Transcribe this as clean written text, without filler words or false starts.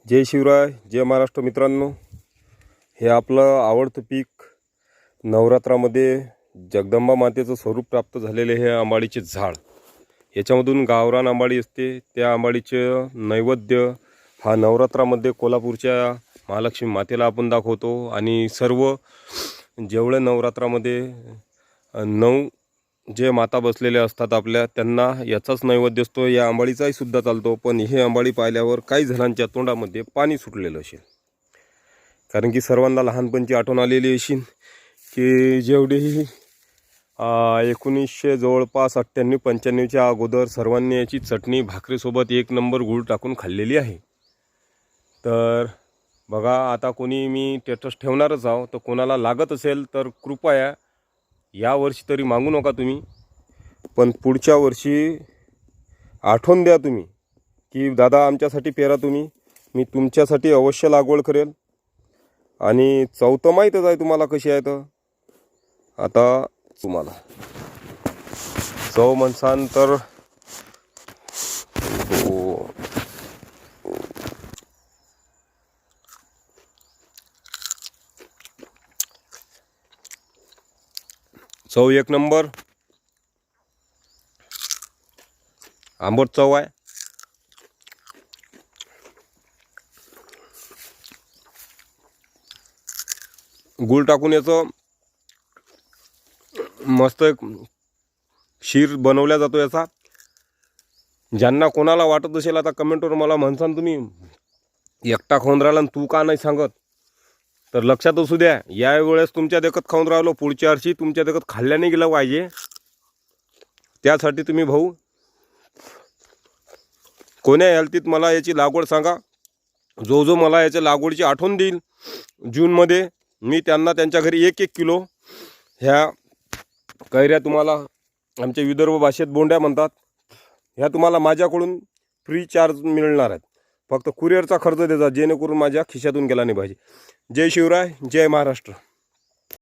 जय शिवराय, जय महाराष्ट्र मित्रांनो. हे आपलं आवडतं पीक नवरात्रामध्ये जगदंबा मातेचं स्वरूप प्राप्त झालेले हे आंबाडीचे झाड. याच्यामधून गावरान आंबाडी असते. त्या आंबाडीचं नैवेद्य हा नवरात्रामध्ये कोल्हापूरच्या महालक्ष्मी मातेला आपण दाखवतो. आणि सर्व जेवढे नवरात्रामध्ये 9 जे माता बसलेले असतात आपल्या, त्यांना याचाच नैवेद्य असतो. या आंबाडीचाही सुद्धा चालतो. पण हे आंबाडी पाहिल्यावर काही जणांच्या तोंडामध्ये पाणी सुटलेलं असेल, कारण की सर्वांना लहानपणची आठवण आलेली असेल की जेवढेही 1900 जवळपास 98-95च्या अगोदर सर्वांनी याची चटणी भाकरीसोबत 1 नंबर गूळ टाकून खाल्लेली आहे. तर बघा, आता कोणी मी स्टेटस ठेवणारच आहो, तर कोणाला लागत असेल तर कृपया या वर्षी तरी मागू नका तुम्ही, पण पुढच्या वर्षी आठवण द्या तुम्ही की दादा आमच्यासाठी पेरा तुम्ही, मी तुमच्यासाठी अवश्य लागवड करेल. आणि चव तर माहीतच आहे तुम्हाला कशी आहे. तर आता तुम्हाला चव म्हणसान तर चव 1 नंबर, आंबट चव आहे. गूळ टाकून याचं मस्त एक शीर बनवल्या जातो याचा. ज्यांना कोणाला वाटत असेल, आता कमेंटवर मला म्हणसान तुम्ही एकटा खाऊन राहिला आणि तू का नाही सांगत, तर लक्षात असू द्या, यावेळेस तुमच्या देखत खाऊन राहिलो, पुढच्या वर्षी तुमच्या देखत खाल्ल्या नाही गेलं पाहिजे. त्यासाठी तुम्ही भाऊ कोण्या हलतीत मला याची लागवड सांगा. जो मला याच्या लागवडीची आठवण देईल जूनमध्ये, मी त्यांना त्यांच्या घरी 1-1 किलो ह्या कैऱ्या, तुम्हाला आमच्या विदर्भ भाषेत बोंड्या म्हणतात, ह्या तुम्हाला माझ्याकडून फ्री चार्ज मिळणार आहेत. फक्त कुरिअरचा खर्च द्यायचा, जेणेकरून माझ्या खिशातून गेला नाही पाहिजे. जय शिवराय, जय महाराष्ट्र.